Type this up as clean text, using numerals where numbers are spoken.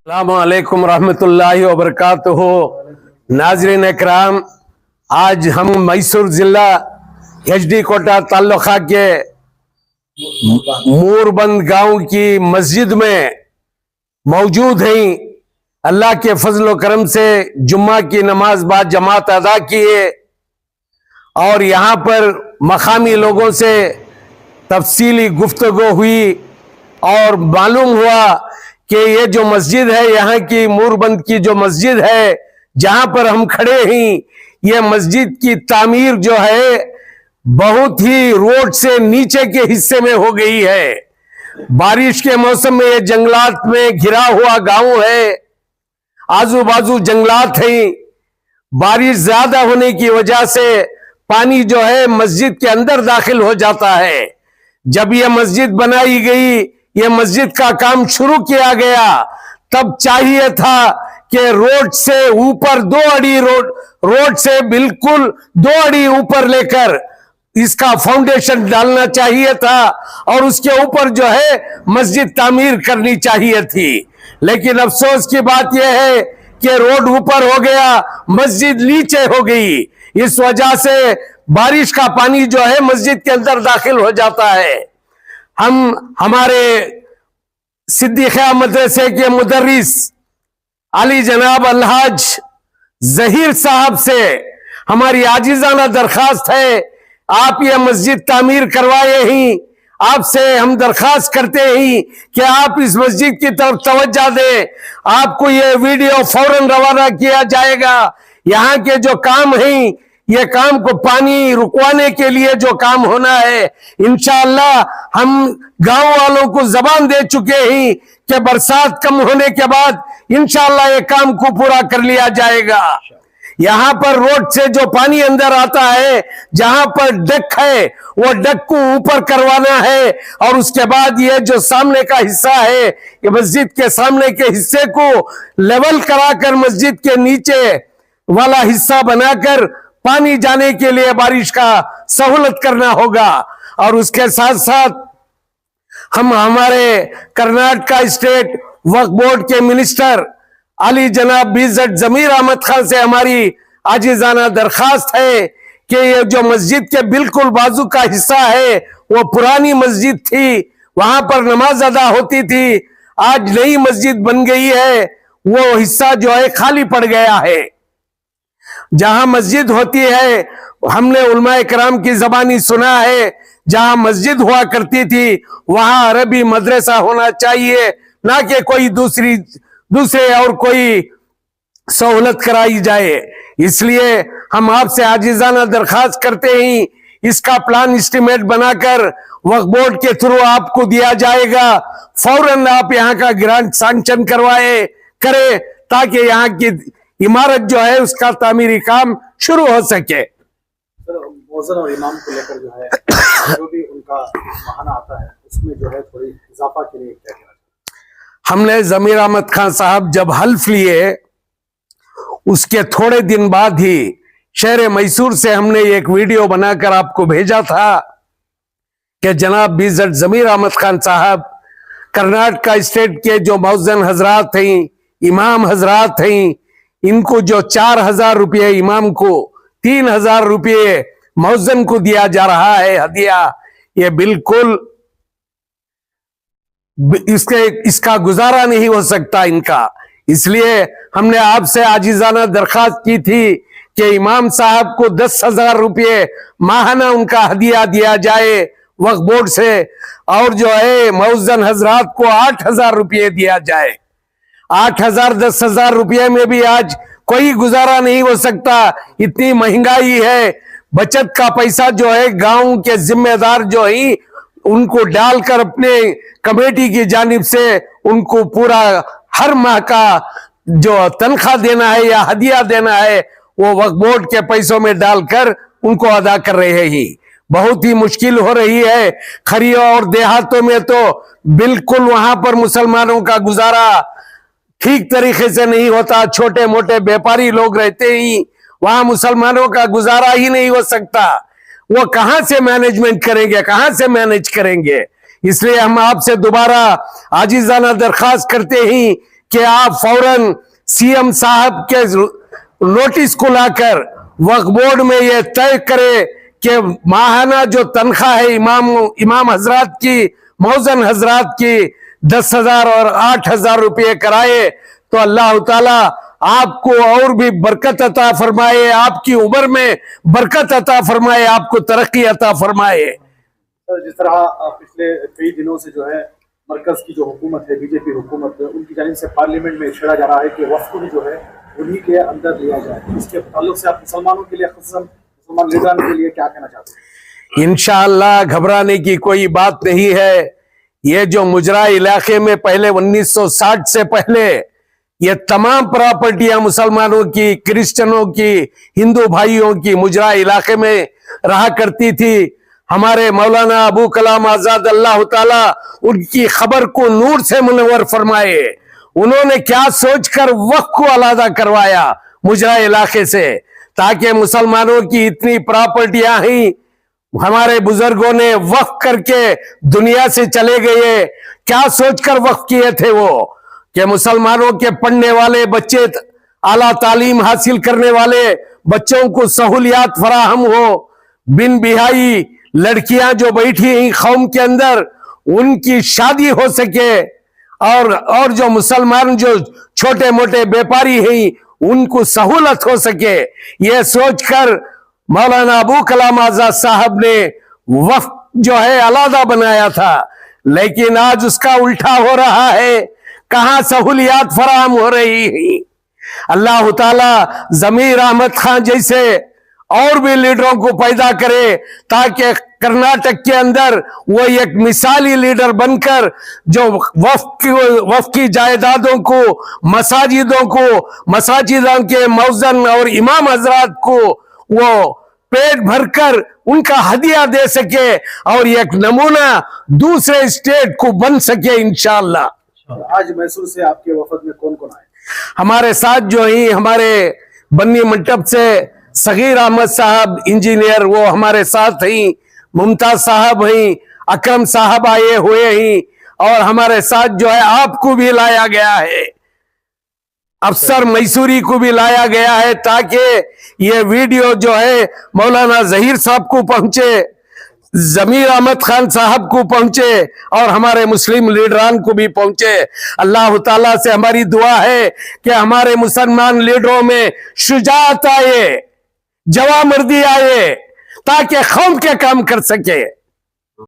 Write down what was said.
अस्सलाम वालेकुम रहमतुल्लाहि व बरकातुहू। नाज़रीन इकराम, आज हम मैसूर जिला HD कोटा तालुका के मूरबंद गांव की मस्जिद में मौजूद हैं। अल्लाह के फजल व करम से जुम्मा की नमाज बाद जमात अदा किए और यहाँ पर मकामी लोगों से तफसीली गुफ्तगू हुई और मालूम हुआ कि ये जो मस्जिद है, यहाँ की मूरबंद की जो मस्जिद है जहां पर हम खड़े हैं, ये मस्जिद की तामीर जो है बहुत ही रोड से नीचे के हिस्से में हो गई है। बारिश के मौसम में ये जंगलात में घिरा हुआ गांव है, आजू बाजू जंगलात हैं। बारिश ज्यादा होने की वजह से पानी जो है मस्जिद के अंदर दाखिल हो जाता है। जब यह मस्जिद बनाई गई, ये मस्जिद का काम शुरू किया गया, तब चाहिए था कि रोड से ऊपर 2 अड़ी रोड से बिल्कुल 2 अड़ी ऊपर लेकर इसका फाउंडेशन डालना चाहिए था और उसके ऊपर जो है मस्जिद तामीर करनी चाहिए थी। लेकिन अफसोस की बात यह है कि रोड ऊपर हो गया, मस्जिद नीचे हो गई। इस वजह से बारिश का पानी जो है मस्जिद के अंदर दाखिल हो जाता है। हम हमारे सिद्दीक़िया मदरसे के मुदर्रिस अली जनाब अलहाज जहीर साहब से हमारी आजिज़ाना दरखास्त है, आप ये मस्जिद तामीर करवाए ही, आपसे हम दरखास्त करते ही कि आप इस मस्जिद की तरफ तवज्जो दें। आपको ये वीडियो फौरन रवाना किया जाएगा। यहाँ के जो काम हैं, ये काम को पानी रुकवाने के लिए जो काम होना है, इंशाअल्लाह हम गांव वालों को जबान दे चुके हैं कि बरसात कम होने के बाद इंशाअल्लाह ये काम को पूरा कर लिया जाएगा। यहाँ पर रोड से जो पानी अंदर आता है, जहां पर डक है, वो डक को ऊपर करवाना है और उसके बाद ये जो सामने का हिस्सा है, ये मस्जिद के सामने के हिस्से को लेवल कराकर मस्जिद के नीचे वाला हिस्सा बनाकर पानी जाने के लिए बारिश का सहूलत करना होगा। और उसके साथ साथ हम हमारे कर्नाटका स्टेट वक्फ बोर्ड के मिनिस्टर अली जनाब बीज़ेड ज़मीर अहमद खान से हमारी आजिज़ाना दरखास्त है कि ये जो मस्जिद के बिल्कुल बाजू का हिस्सा है, वो पुरानी मस्जिद थी, वहां पर नमाज अदा होती थी। आज नई मस्जिद बन गई है, वो हिस्सा जो है खाली पड़ गया है। जहां मस्जिद होती है, हमने उलमाए कराम की जबानी सुना है, जहां मस्जिद हुआ करती थी वहां अरबी मदरसा होना चाहिए, ना कि कोई दूसरे और कोई सहूलत कराई जाए। इसलिए हम आपसे आजिज़ाना दरखास्त करते ही इसका प्लान एस्टीमेट बनाकर वक्फ बोर्ड के थ्रू आपको दिया जाएगा। फौरन आप यहाँ का ग्रांट सैंक्शन करें ताकि यहाँ की इमारत जो है उसका तामीरी काम शुरू हो सके। मौज़न और इमाम को लेकर जो है जो भी उनका बहाना आता है, उसमें जो है थोड़ी इजाफा के लिए क्या कहना चाहिए? हमने ज़मीर अहमद खान साहब जब हल्फ लिए, उसके थोड़े दिन बाद ही शहर मैसूर से हमने एक वीडियो बनाकर आपको भेजा था कि जनाब बीज़ेड ज़मीर अहमद खान साहब कर्नाटका स्टेट के जो मौज़न हजरात हैं, इमाम हजरात हैं, इनको जो 4000 रुपये इमाम को, 3000 रुपये मौज़न को दिया जा रहा है हदिया, ये बिल्कुल इसका गुजारा नहीं हो सकता इनका। इसलिए हमने आपसे आजिज़ाना दरखास्त की थी कि इमाम साहब को 10,000 रुपये माहाना उनका हदिया दिया जाए वक्फ बोर्ड से, और जो है मौज़न हजरात को 8,000 रुपये दिया जाए। 8,000 10,000 रुपये में भी आज कोई गुजारा नहीं हो सकता, इतनी महंगाई है। बचत का पैसा जो है गांव के जिम्मेदार जो है उनको डालकर अपने कमेटी की जानिब से उनको पूरा हर माह का जो तनख्वाह देना है या हदिया देना है, वो वक्फ बोर्ड के पैसों में डालकर उनको अदा कर रहे हैं। बहुत ही मुश्किल हो रही है। खरियों और देहातों में तो बिल्कुल वहां पर मुसलमानों का गुजारा ठीक तरीके से नहीं होता। छोटे मोटे व्यापारी लोग रहते ही, वहां मुसलमानों का गुजारा ही नहीं हो सकता। वो कहां से मैनेजमेंट करेंगे, कहां से मैनेज करेंगे? इसलिए हम आपसे दोबारा आजिज़ाना दरखास्त करते हैं کہ آپ فوراً CM صاحب کے نوٹس کو لا کر وقف بورڈ میں یہ طے کرے کہ ماہانہ جو تنخواہ ہے امام حضرات کی، موذن حضرات کی 10,000 اور 8,000 روپے کرائے، تو اللہ تعالیٰ آپ کو اور بھی برکت عطا فرمائے، آپ کی عمر میں برکت عطا فرمائے، آپ کو ترقی عطا فرمائے۔ جس طرح پچھلے کئی دنوں سے جو ہے مرکز کی جو حکومت ہے BJP حکومت، ان کی جانب سے پارلیمنٹ میں چھیڑا جا رہا ہے کہ وقف کو بھی جو ہے انہی کے اندر لیا جائے، اس کے تعلق سے آپ مسلمانوں کے لیے، خصوصاً مسلمان لیڈران کے لیے کیا کہنا چاہتے ہیں؟ انشاءاللہ گھبرانے کی کوئی بات نہیں ہے۔ یہ جو مجرا علاقے میں پہلے 1960 سے پہلے یہ تمام پراپرٹیاں مسلمانوں کی، کرسچنوں کی، ہندو بھائیوں کی مجرا علاقے میں رہا کرتی تھی۔ ہمارے مولانا ابو کلام آزاد اللہ تعالی ان کی خبر کو نور سے منور فرمائے، انہوں نے کیا سوچ کر وقف کو علیحدہ کروایا مجرا علاقے سے، تاکہ مسلمانوں کی اتنی پراپرٹیاں ہیں ہمارے بزرگوں نے وقف کر کے دنیا سے چلے گئے۔ کیا سوچ کر وقف کیے تھے وہ کہ مسلمانوں کے پڑھنے والے بچے، اعلیٰ تعلیم حاصل کرنے والے بچوں کو سہولیات فراہم ہو، بن بہائی لڑکیاں جو بیٹھی ہیں قوم کے اندر ان کی شادی ہو سکے، اور جو مسلمان جو چھوٹے موٹے بیپاری ہیں ان کو سہولت ہو سکے، یہ سوچ کر مولانا ابو کلام آزاد صاحب نے وقف جو ہے علیحدہ بنایا تھا۔ لیکن آج اس کا الٹا ہو رہا ہے، کہاں سہولیات فراہم ہو رہی ہیں۔ اللہ تعالیٰ ضمیر احمد خان جیسے اور بھی لیڈروں کو پیدا کرے تاکہ کرناٹک کے اندر وہ ایک مثالی لیڈر بن کر جو وقف کی جائیدادوں کو، مساجدوں کے موذن اور امام حضرات کو وہ پیٹ بھر کر ان کا ہدیہ دے سکے اور ایک نمونہ دوسرے اسٹیٹ کو بن سکے انشاءاللہ۔ آج میسور سے آپ کے وفد میں کون کون آئے؟ ہمارے ساتھ جو ہیں ہمارے بنی منٹپ سے صغیر احمد صاحب انجینئر، وہ ہمارے ساتھ ہیں، ممتاز صاحب ہیں، اکرم صاحب آئے ہوئے ہیں، اور ہمارے ساتھ جو ہے آپ کو بھی لایا گیا ہے، افسر میسوری کو بھی لایا گیا ہے، تاکہ یہ ویڈیو جو ہے مولانا ظہیر صاحب کو پہنچے، ضمیر احمد خان صاحب کو پہنچے، اور ہمارے مسلم لیڈران کو بھی پہنچے۔ اللہ تعالیٰ سے ہماری دعا ہے کہ ہمارے مسلمان لیڈروں میں شجاعت آئے، جوامردی آئے، تاکہ قوم کے کام کر سکے۔